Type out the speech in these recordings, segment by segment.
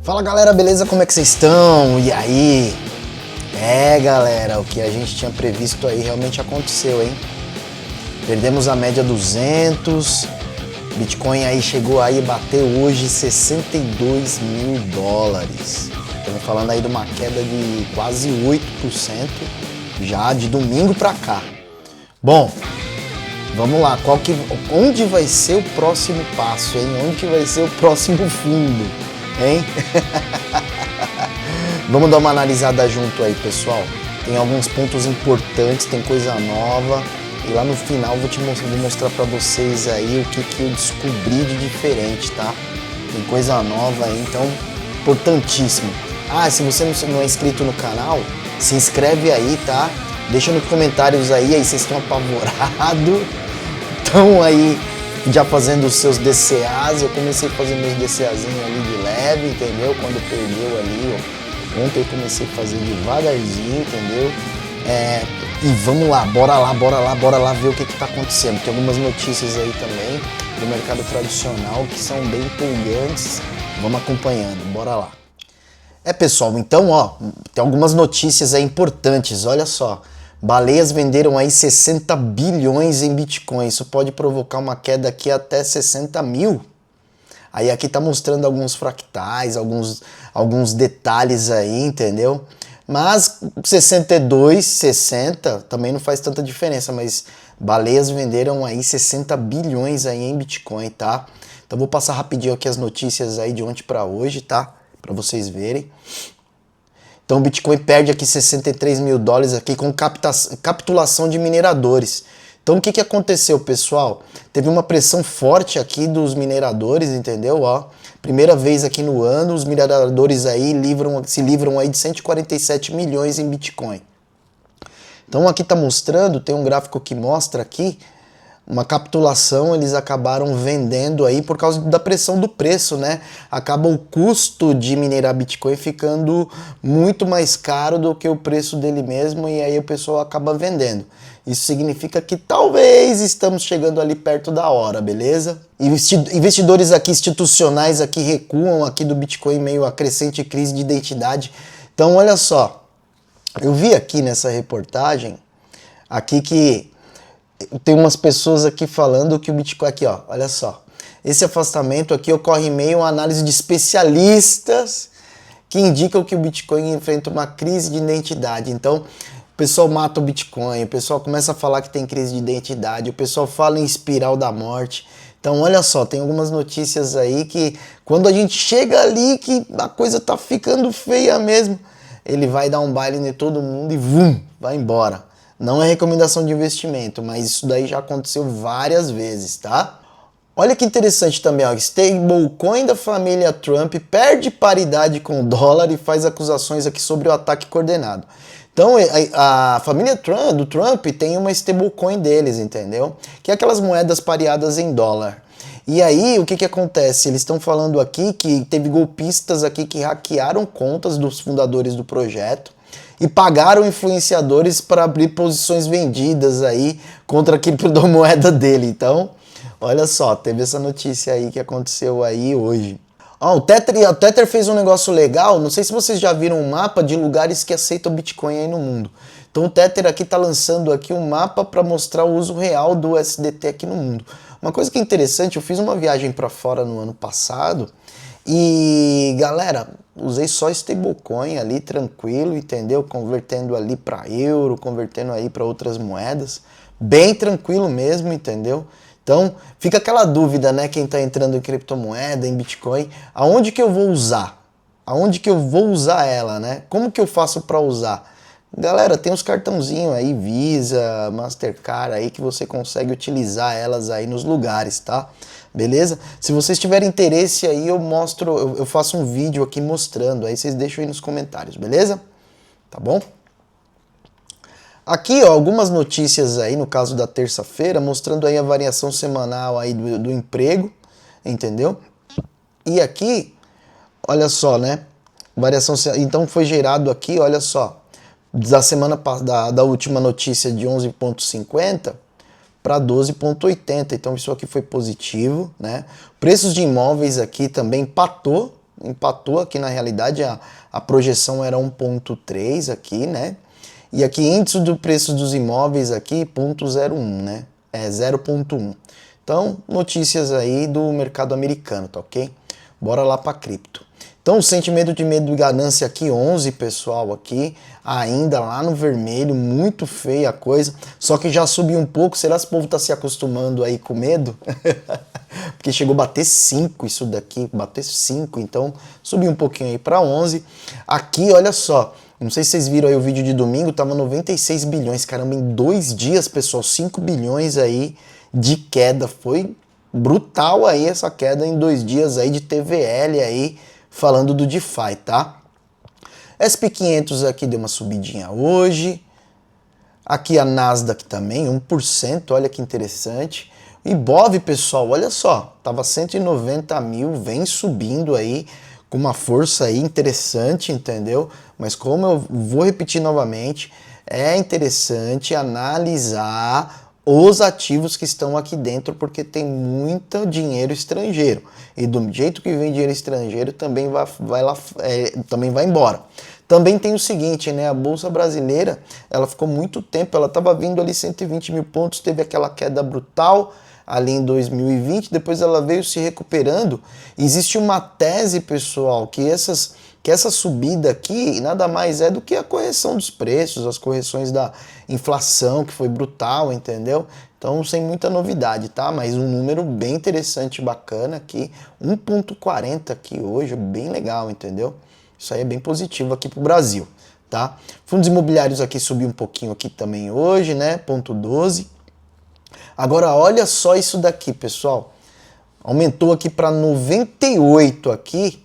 Fala galera, beleza? Como é que vocês estão? E aí? Galera, o que a gente tinha previsto aí realmente aconteceu, hein? Perdemos a média 200, Bitcoin aí chegou aí, bateu hoje 62 mil dólares. Estamos falando aí de uma queda de quase 8% já de domingo pra cá. Bom, vamos lá, onde vai ser o próximo passo, hein? Onde que vai ser o próximo fundo, hein? Vamos dar uma analisada junto aí, pessoal. Tem alguns pontos importantes, tem coisa nova. E lá no final vou mostrar pra vocês aí o que eu descobri de diferente, tá? Tem coisa nova aí, então, importantíssimo. Se você não é inscrito no canal, se inscreve aí, tá? Deixa nos comentários aí vocês estão apavorados. Estão aí já fazendo os seus DCAs. Eu comecei a fazer meus DCAzinhos ali de leve, entendeu? Quando perdeu ali, ó. Ontem eu comecei a fazer devagarzinho, entendeu? E vamos lá, bora lá ver o que tá acontecendo. Tem algumas notícias aí também do mercado tradicional que são bem empolgantes. Vamos acompanhando, bora lá. Pessoal, então, ó, tem algumas notícias aí importantes, olha só. Baleias venderam aí 60 bilhões em Bitcoin, isso pode provocar uma queda aqui até 60 mil. Aí aqui tá mostrando alguns fractais, alguns detalhes aí, entendeu? Mas 62, 60 também não faz tanta diferença, mas baleias venderam aí 60 bilhões aí em Bitcoin, tá? Então vou passar rapidinho aqui as notícias aí de ontem para hoje, tá? Para vocês verem. Então o Bitcoin perde aqui 63 mil dólares aqui com capitulação de mineradores. Então o que aconteceu, pessoal? Teve uma pressão forte aqui dos mineradores, entendeu? Ó, primeira vez aqui no ano, os mineradores aí se livram aí de 147 milhões em Bitcoin. Então aqui tá mostrando, tem um gráfico que mostra aqui, uma capitulação, eles acabaram vendendo aí por causa da pressão do preço, né? Acaba o custo de minerar Bitcoin ficando muito mais caro do que o preço dele mesmo e aí o pessoal acaba vendendo. Isso significa que talvez estamos chegando ali perto da hora, beleza? Investidores aqui institucionais aqui recuam aqui do Bitcoin meio a crescente crise de identidade. Então olha só, eu vi aqui nessa reportagem aqui que tem umas pessoas aqui falando que o Bitcoin aqui, ó, olha só. Esse afastamento aqui ocorre em meio a uma análise de especialistas que indicam que o Bitcoin enfrenta uma crise de identidade. Então, o pessoal mata o Bitcoin, o pessoal começa a falar que tem crise de identidade, o pessoal fala em espiral da morte. Então, olha só, tem algumas notícias aí que quando a gente chega ali que a coisa tá ficando feia mesmo, ele vai dar um baile em todo mundo e vum, vai embora. Não é recomendação de investimento, mas isso daí já aconteceu várias vezes, tá? Olha que interessante também, ó, stablecoin da família Trump perde paridade com o dólar e faz acusações aqui sobre o ataque coordenado. Então, a família do Trump tem uma stablecoin deles, entendeu? Que é aquelas moedas pareadas em dólar. E aí, o que acontece? Eles estão falando aqui que teve golpistas aqui que hackearam contas dos fundadores do projeto e pagaram influenciadores para abrir posições vendidas aí contra a criptomoeda dele. Então, olha só, teve essa notícia aí que aconteceu aí hoje. O Tether fez um negócio legal, não sei se vocês já viram um mapa de lugares que aceitam Bitcoin aí no mundo. Então o Tether aqui está lançando aqui um mapa para mostrar o uso real do USDT aqui no mundo. Uma coisa que é interessante, eu fiz uma viagem para fora no ano passado e, galera, usei só stablecoin ali, tranquilo, entendeu? Convertendo ali para euro, convertendo aí para outras moedas, bem tranquilo mesmo, entendeu? Então, fica aquela dúvida, né, quem tá entrando em criptomoeda, em Bitcoin, aonde que eu vou usar? Aonde que eu vou usar ela, né? Como que eu faço para usar? Galera, tem uns cartãozinhos aí, Visa, Mastercard aí, que você consegue utilizar elas aí nos lugares, tá? Beleza? Se vocês tiverem interesse aí, eu faço um vídeo aqui mostrando, aí vocês deixam aí nos comentários, beleza? Tá bom? Aqui, ó, algumas notícias aí, no caso da terça-feira, mostrando aí a variação semanal aí do emprego, entendeu? E aqui, olha só, né? Então foi gerado aqui, olha só, da última notícia de 11,50 para 12,80, então isso aqui foi positivo, né? Preços de imóveis aqui também empatou, empatou aqui na realidade, a projeção era 1,3 aqui, né? E aqui índice do preço dos imóveis aqui, 0,01, né? É 0,1. Então, notícias aí do mercado americano, tá ok? Bora lá para cripto. Então, o sentimento de medo e ganância aqui, 11, pessoal, aqui, ainda lá no vermelho, muito feia a coisa, só que já subiu um pouco. Será que o povo tá se acostumando aí com medo? Porque chegou a bater 5 isso daqui, bater 5, então subiu um pouquinho aí para 11. Aqui, olha só, não sei se vocês viram aí o vídeo de domingo, tava 96 bilhões, caramba, em 2 dias, pessoal, 5 bilhões aí de queda, foi brutal aí essa queda em 2 dias aí de TVL aí, falando do DeFi, tá? SP500 aqui deu uma subidinha hoje. Aqui a Nasdaq também, 1%, olha que interessante. Ibov, pessoal, olha só, tava 190 mil, vem subindo aí com uma força aí interessante, entendeu? Mas como eu vou repetir novamente, é interessante analisar os ativos que estão aqui dentro, porque tem muito dinheiro estrangeiro. E do jeito que vem dinheiro estrangeiro, também também vai embora. Também tem o seguinte, né? A Bolsa Brasileira, ela ficou muito tempo, ela estava vindo ali 120 mil pontos, teve aquela queda brutal ali em 2020, depois ela veio se recuperando. Existe uma tese, pessoal, que essa subida aqui nada mais é do que a correção dos preços, as correções da inflação, que foi brutal, entendeu? Então, sem muita novidade, tá? Mas um número bem interessante, bacana aqui, 1,40 aqui hoje, bem legal, entendeu? Isso aí é bem positivo aqui pro Brasil, tá? Fundos imobiliários aqui subiu um pouquinho aqui também hoje, né? 0,12. Agora, olha só isso daqui, pessoal. Aumentou aqui para 98 aqui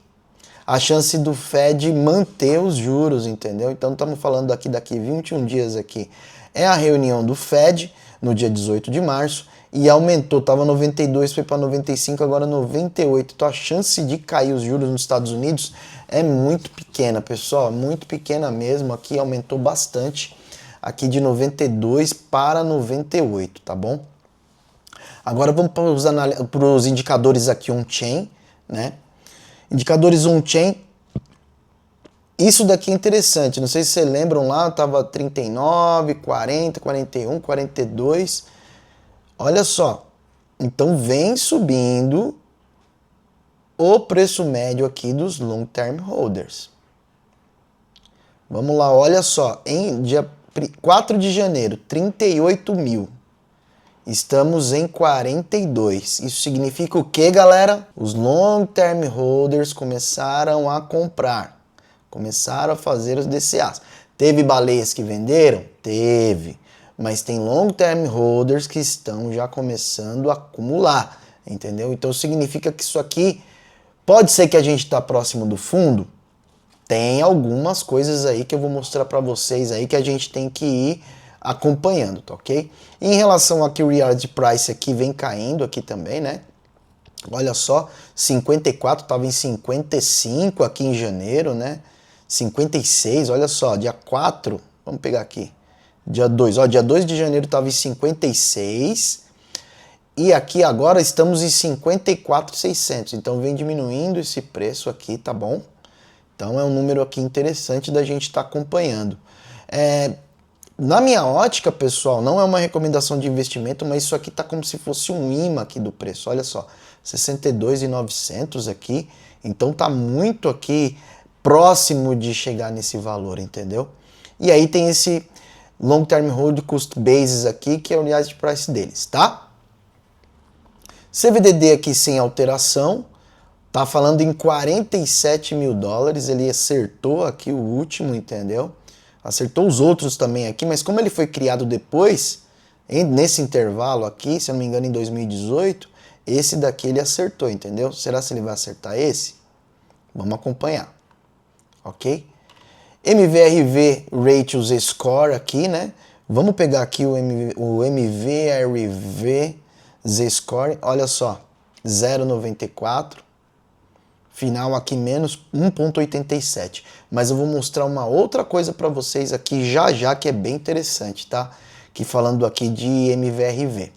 a chance do Fed manter os juros, entendeu? Então estamos falando daqui 21 dias aqui. É a reunião do Fed no dia 18 de março e aumentou, estava 92, foi para 95, agora 98. Então a chance de cair os juros nos Estados Unidos é muito pequena, pessoal, muito pequena mesmo. Aqui aumentou bastante, aqui de 92 para 98, tá bom? Agora vamos para os indicadores aqui on-chain, né? Indicadores on-chain, isso daqui é interessante, não sei se vocês lembram lá, estava 39, 40, 41, 42, olha só, então vem subindo o preço médio aqui dos long term holders. Vamos lá, olha só, em dia 4 de janeiro, 38 mil. Estamos em 42. Isso significa o que, galera? Os long term holders começaram a comprar. Começaram a fazer os DCAs. Teve baleias que venderam? Teve. Mas tem long term holders que estão já começando a acumular. Entendeu? Então significa que isso aqui pode ser que a gente está próximo do fundo. Tem algumas coisas aí que eu vou mostrar para vocês aí que a gente tem que ir acompanhando, tá ok? Em relação aqui o Reward Price aqui vem caindo aqui também, né? Olha só, 54, estava em 55 aqui em janeiro, né? 56, olha só, dia 4, vamos pegar aqui, dia 2, ó, dia 2 de janeiro estava em 56 e aqui agora estamos em 54,600, então vem diminuindo esse preço aqui, tá bom? Então é um número aqui interessante da gente estar acompanhando. Na minha ótica, pessoal, não é uma recomendação de investimento, mas isso aqui tá como se fosse um imã aqui do preço. Olha só, 62.900 aqui, então tá muito aqui próximo de chegar nesse valor, entendeu? E aí tem esse Long Term Hold Cost Basis aqui, que é o unidade de price deles, tá? CVDD aqui sem alteração, tá falando em 47 mil dólares, ele acertou aqui o último, entendeu? Acertou os outros também aqui, mas como ele foi criado depois, nesse intervalo aqui, se eu não me engano em 2018, esse daqui ele acertou, entendeu? Será que ele vai acertar esse? Vamos acompanhar, ok? MVRV Ratios Score aqui, né? Vamos pegar aqui o MVRV Z-Score, olha só, 0,94. Final aqui menos 1,87. Mas eu vou mostrar uma outra coisa para vocês aqui já que é bem interessante, tá? Que falando aqui de MVRV.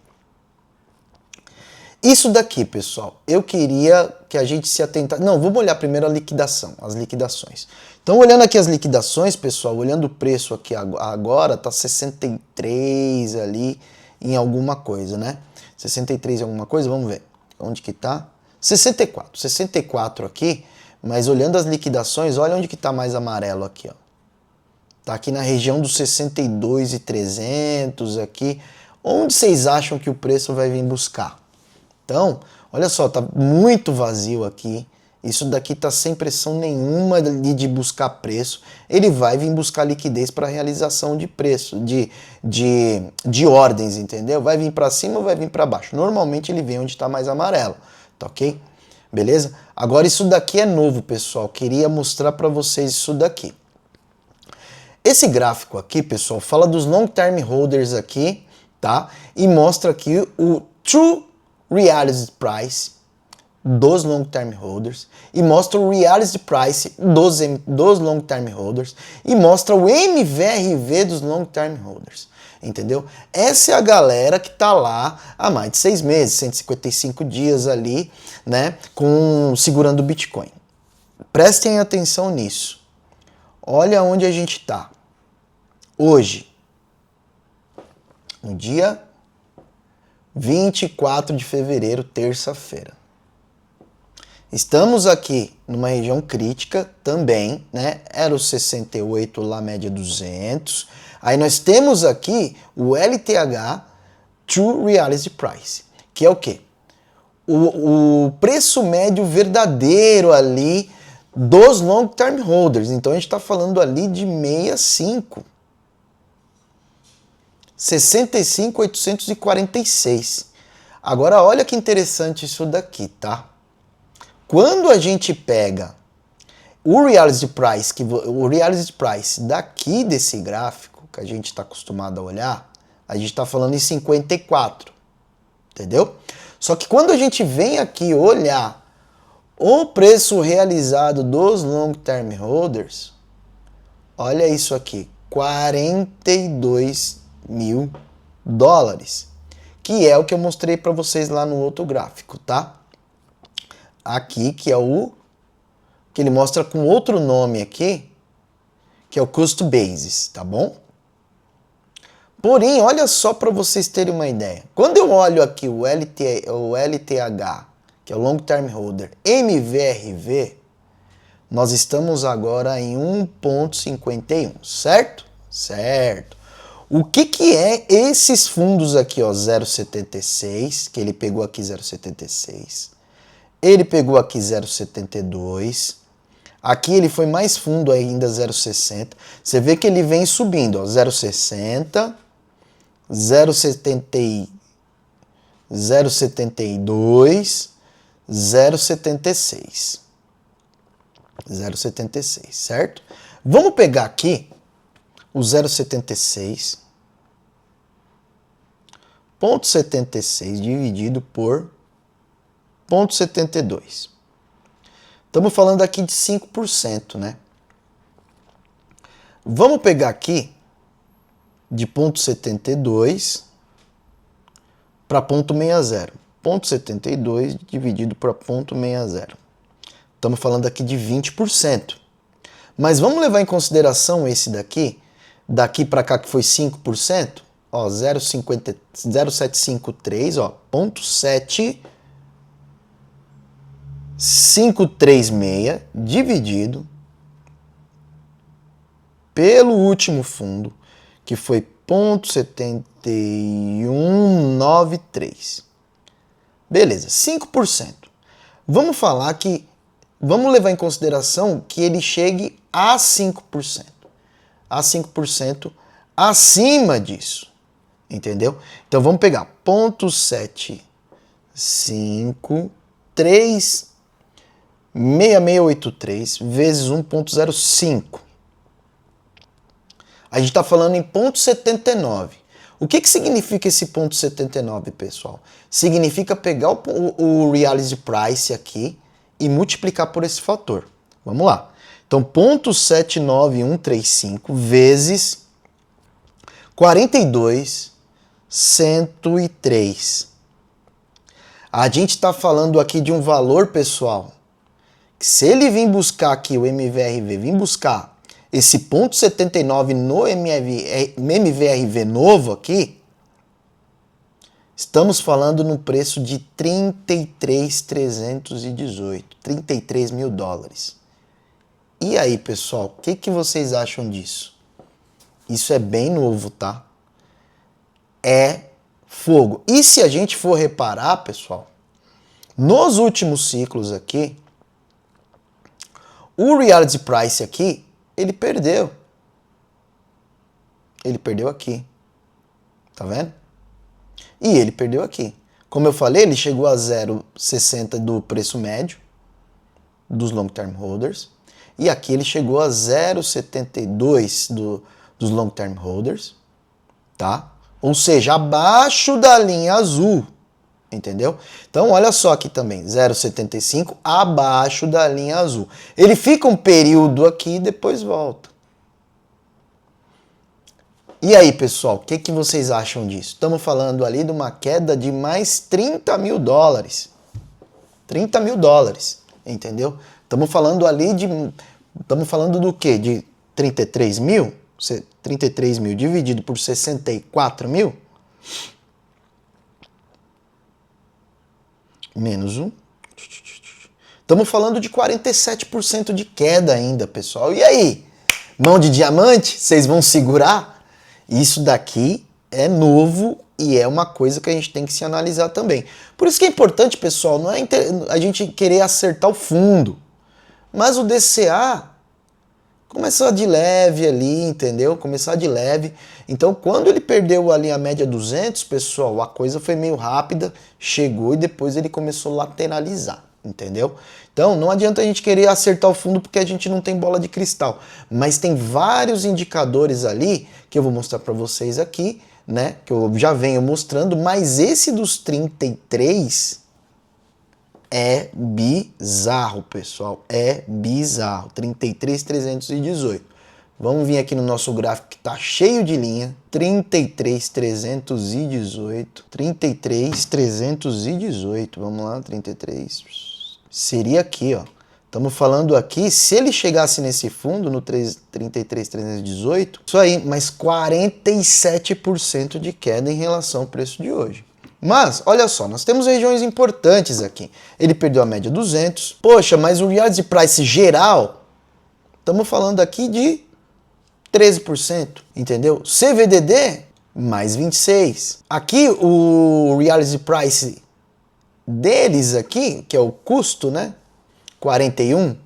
Isso daqui, pessoal, eu queria que a gente se atentasse... Não, vamos olhar primeiro a liquidação, as liquidações. Então, olhando aqui as liquidações, pessoal, olhando o preço aqui agora, tá 63 ali em alguma coisa, né? 63 em alguma coisa, vamos ver. Onde que tá? 64. 64 aqui, mas olhando as liquidações, olha onde que tá mais amarelo aqui, ó. Tá aqui na região dos 62.300 aqui. Onde vocês acham que o preço vai vir buscar? Então, olha só, tá muito vazio aqui. Isso daqui tá sem pressão nenhuma de buscar preço. Ele vai vir buscar liquidez para realização de preço, de ordens, entendeu? Vai vir para cima ou vai vir para baixo. Normalmente ele vem onde está mais amarelo, tá ok? Beleza? Agora isso daqui é novo, pessoal. Queria mostrar para vocês isso daqui. Esse gráfico aqui, pessoal, fala dos long term holders aqui, tá? E mostra aqui o True Reality Price dos long term holders, e mostra o Reality Price dos long term holders, e mostra o MVRV dos long term holders, entendeu? Essa é a galera que tá lá há mais de 6 meses, 155 dias ali, né, segurando o Bitcoin. Prestem atenção nisso. Olha onde a gente tá hoje, no dia 24 de fevereiro, terça-feira. Estamos aqui numa região crítica também, né? Era o 68 lá, média 200. Aí nós temos aqui o LTH, True Reality Price, que é o quê? O preço médio verdadeiro ali dos long term holders. Então a gente está falando ali de 65. 65.846. Agora olha que interessante isso daqui, tá? Quando a gente pega o Reality Price daqui desse gráfico, que a gente está acostumado a olhar, a gente está falando em 54, entendeu? Só que quando a gente vem aqui olhar o preço realizado dos long term holders, olha isso aqui, 42 mil dólares, que é o que eu mostrei para vocês lá no outro gráfico, tá? Aqui, que é o que ele mostra com outro nome aqui, que é o Cost Basis, tá bom? Porém, olha só para vocês terem uma ideia. Quando eu olho aqui o LTH, que é o Long Term Holder, MVRV, nós estamos agora em 1,51, certo? Certo. O que é esses fundos aqui, ó, 0,76, que ele pegou aqui 0,76. Ele pegou aqui 0,72. Aqui ele foi mais fundo ainda, 0,60. Você vê que ele vem subindo, ó, 0,60, 0,72, 0,76. 0,76, certo? Vamos pegar aqui o 0,76, 0,76 dividido por 0,72. Estamos falando aqui de 5%, né? Vamos pegar aqui de 0,72 para 0,60. 0,72 dividido para 0,60. Estamos falando aqui de 20%. Mas vamos levar em consideração esse daqui para cá que foi 5%, ó, 0,753, ó, 0,7536 dividido pelo último fundo, que foi 0,7193. Beleza, 5%. Vamos falar que, vamos levar em consideração que ele chegue a 5%. A 5% acima disso, entendeu? Então vamos pegar 0,7536683 vezes 1,05. A gente está falando em 0,79. O que significa esse 0,79, pessoal? Significa pegar o Reality Price aqui e multiplicar por esse fator. Vamos lá. Então, 0,79135 vezes 42,103. A gente está falando aqui de um valor, pessoal, que se ele vir buscar aqui, o MVRV, vir buscar esse ponto 79 no MVRV novo aqui, estamos falando no preço de 33.318, 33 mil dólares. E aí, pessoal, o que vocês acham disso? Isso é bem novo, tá? É fogo. E se a gente for reparar, pessoal, nos últimos ciclos aqui, o reality price aqui, ele perdeu. Ele perdeu aqui. Tá vendo? E ele perdeu aqui. Como eu falei, ele chegou a 0,60 do preço médio dos long term holders. E aqui ele chegou a 0,72 dos long term holders. Tá? Ou seja, abaixo da linha azul. Entendeu? Então, olha só aqui também, 0,75 abaixo da linha azul. Ele fica um período aqui e depois volta. E aí, pessoal, o que vocês acham disso? Estamos falando ali de uma queda de mais 30 mil dólares. 30 mil dólares, entendeu? Estamos falando ali de... Estamos falando do quê? De 33 mil? 33 mil dividido por 64 mil? Menos 1. Estamos falando de 47% de queda ainda, pessoal. E aí? Mão de diamante? Vocês vão segurar? Isso daqui é novo e é uma coisa que a gente tem que se analisar também. Por isso que é importante, pessoal, não é a gente querer acertar o fundo. Mas o DCA começar de leve ali, entendeu? Começar de leve. Então, quando ele perdeu ali a média 200, pessoal, a coisa foi meio rápida, chegou e depois ele começou a lateralizar, entendeu? Então, não adianta a gente querer acertar o fundo porque a gente não tem bola de cristal. Mas tem vários indicadores ali que eu vou mostrar para vocês aqui, né? Que eu já venho mostrando, mas esse dos 33 é bizarro, pessoal. É bizarro. 33.318. Vamos vir aqui no nosso gráfico que tá cheio de linha. 33.318. 33.318. Vamos lá, 33. Seria aqui, ó. Estamos falando aqui, se ele chegasse nesse fundo, no 33.318, isso aí, mais 47% de queda em relação ao preço de hoje. Mas, olha só, nós temos regiões importantes aqui. Ele perdeu a média 200. Poxa, mas o reality price geral, estamos falando aqui de 13%, entendeu? CVDD, mais 26%. Aqui, o reality price deles aqui, que é o custo, né? 41%.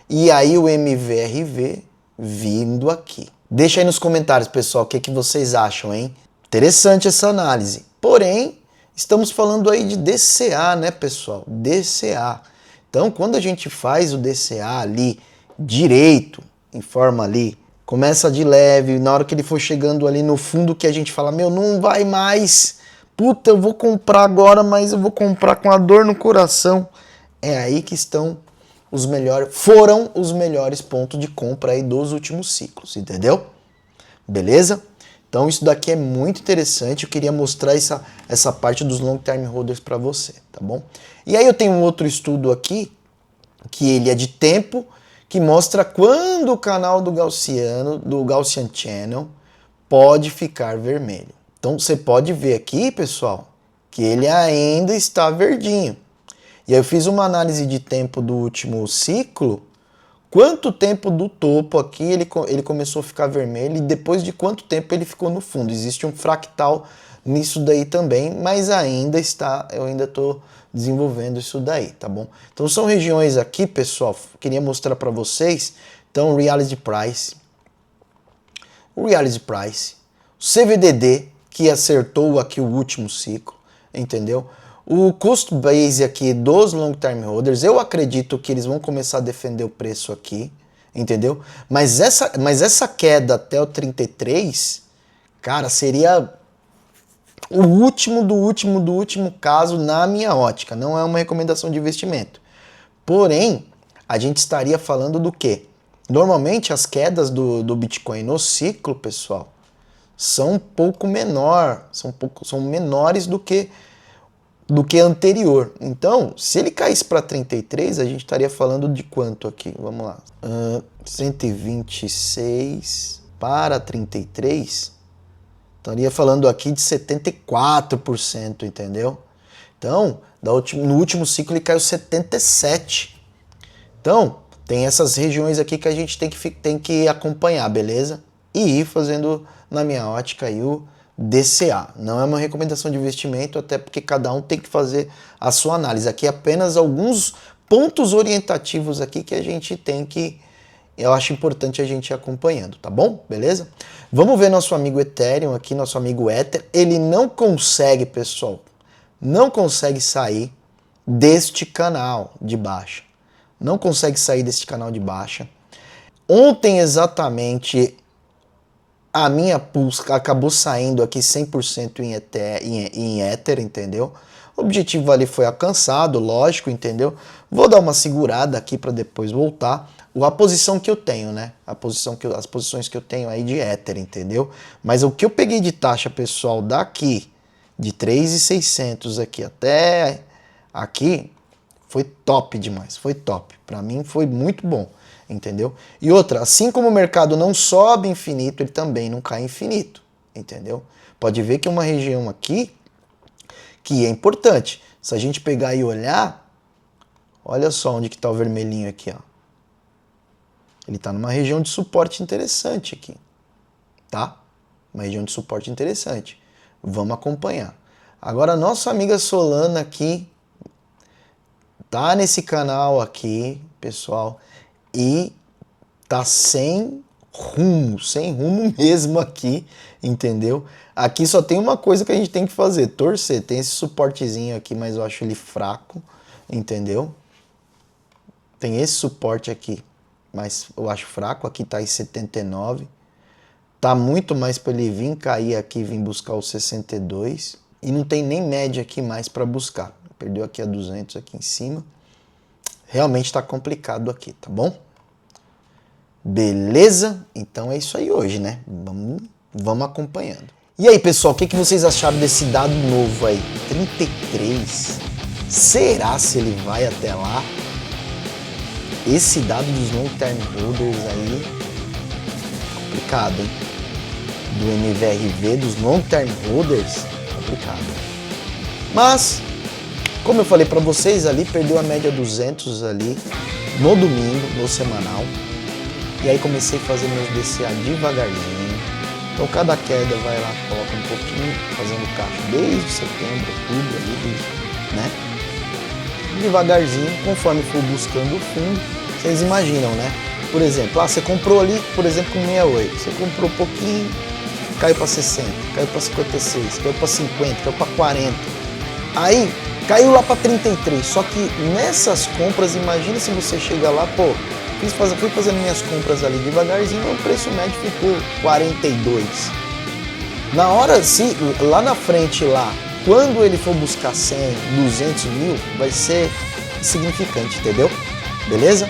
E aí o MVRV vindo aqui. Deixa aí nos comentários, pessoal, o que vocês acham, hein? Interessante essa análise. Porém, estamos falando aí de DCA, né, pessoal? DCA. Então, quando a gente faz o DCA ali direito, em forma ali, começa de leve, na hora que ele for chegando ali no fundo que a gente fala, meu, não vai mais, puta, eu vou comprar agora, mas eu vou comprar com a dor no coração. É aí que foram os melhores pontos de compra aí dos últimos ciclos, entendeu? Beleza? Então isso daqui é muito interessante, eu queria mostrar essa parte dos long term holders para você, tá bom? E aí eu tenho um outro estudo aqui, que ele é de tempo, que mostra quando o canal do Gaussian Channel, pode ficar vermelho. Então você pode ver aqui, pessoal, que ele ainda está verdinho. E aí eu fiz uma análise de tempo do último ciclo, quanto tempo do topo aqui ele começou a ficar vermelho e depois de quanto tempo ele ficou no fundo. Existe um fractal nisso daí também, mas eu ainda estou desenvolvendo isso daí, tá bom? Então são regiões aqui, pessoal, queria mostrar para vocês. Então, reality price, o CVDD, que acertou aqui o último ciclo, entendeu? O cost base aqui dos long term holders, eu acredito que eles vão começar a defender o preço aqui, entendeu? Mas essa queda até o 33, cara, seria o último do último caso na minha ótica. Não é uma recomendação de investimento. Porém, a gente estaria falando do quê? Normalmente as quedas do Bitcoin no ciclo, pessoal, são um pouco menor, são menores do que do que anterior. Então, se ele caísse para 33, a gente estaria falando de quanto aqui? Vamos lá. 126 para 33, estaria falando aqui de 74%, entendeu? Então, no último ciclo ele caiu 77%. Então, tem essas regiões aqui que a gente tem que acompanhar, beleza? E ir fazendo, na minha ótica, aí o DCA. Não é uma recomendação de investimento, até porque cada um tem que fazer a sua análise. Aqui é apenas alguns pontos orientativos aqui que a gente tem que, eu acho importante a gente ir acompanhando, tá bom? Beleza? Vamos ver nosso amigo Ethereum aqui, nosso amigo Ether. Ele não consegue, pessoal, não consegue sair deste canal de baixa. Não consegue sair deste canal de baixa. Ontem, exatamente, a minha pulse acabou saindo aqui 100% em Ether, entendeu? O objetivo ali foi alcançado, lógico, entendeu? Vou dar uma segurada aqui para depois voltar. A posição que eu tenho, né? As posições que eu tenho aí de Ether, entendeu? Mas o que eu peguei de taxa, pessoal, daqui, de 3.600 aqui até aqui, foi top demais, foi top. Para mim foi muito bom, entendeu? E outra, assim como o mercado não sobe infinito, ele também não cai infinito, entendeu? Pode ver que é uma região aqui que é importante. Se a gente pegar e olhar, olha só onde que tá o vermelhinho aqui, ó. Ele tá numa região de suporte interessante aqui, tá? Uma região de suporte interessante. Vamos acompanhar. Agora, a nossa amiga Solana aqui tá nesse canal aqui, pessoal, e tá sem rumo mesmo aqui, entendeu? Aqui só tem uma coisa que a gente tem que fazer, torcer. Tem esse suportezinho aqui, mas eu acho ele fraco, entendeu? Tem esse suporte aqui, mas eu acho fraco. Aqui tá em 79. Tá muito mais para ele vir cair aqui, vir buscar o 62. E não tem nem média aqui mais para buscar. Perdeu aqui a 200 aqui em cima. Realmente tá complicado aqui, tá bom? Beleza? Então é isso aí hoje, né? Vamos acompanhando. E aí, pessoal, o que vocês acharam desse dado novo aí? 33. Será se ele vai até lá? Esse dado dos long term holders aí, complicado, hein? Do MVRV, dos long term holders, complicado. Mas, como eu falei para vocês ali, perdeu a média 200 ali no domingo, no semanal. E aí comecei a fazer meus DCA devagarzinho. Então cada queda vai lá, coloca um pouquinho, fazendo caixa desde setembro, outubro ali, né? Devagarzinho, conforme for buscando o fundo, vocês imaginam, né? Por exemplo, você comprou ali, por exemplo, com 68, você comprou um pouquinho, caiu para 60, caiu para 56, caiu para 50, caiu para 40. Aí caiu lá para 33, só que nessas compras, imagina se você chega lá, pô, fui fazendo minhas compras ali devagarzinho, o preço médio ficou 42. Na hora, se lá na frente, lá, quando ele for buscar 100, 200 mil, vai ser significante, entendeu? Beleza?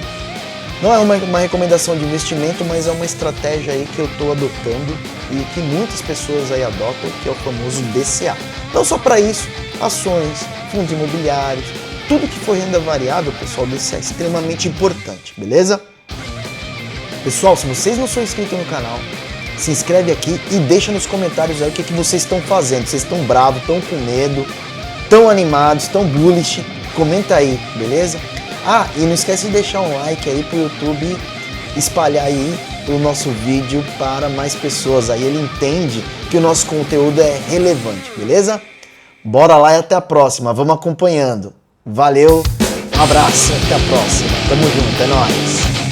Não é uma recomendação de investimento, mas é uma estratégia aí que eu estou adotando e que muitas pessoas aí adotam, que é o famoso DCA. Não só para isso, ações, fundos imobiliários, tudo que for renda variável, pessoal, DCA é extremamente importante, beleza? Pessoal, se vocês não são inscritos no canal, se inscreve aqui e deixa nos comentários aí o que vocês estão fazendo. Vocês estão bravos, estão com medo, estão animados, estão bullish? Comenta aí, beleza? Ah, e não esquece de deixar um like aí pro YouTube espalhar aí o nosso vídeo para mais pessoas. Aí ele entende que o nosso conteúdo é relevante, beleza? Bora lá e até a próxima. Vamos acompanhando. Valeu, um abraço, até a próxima. Tamo junto, é nóis.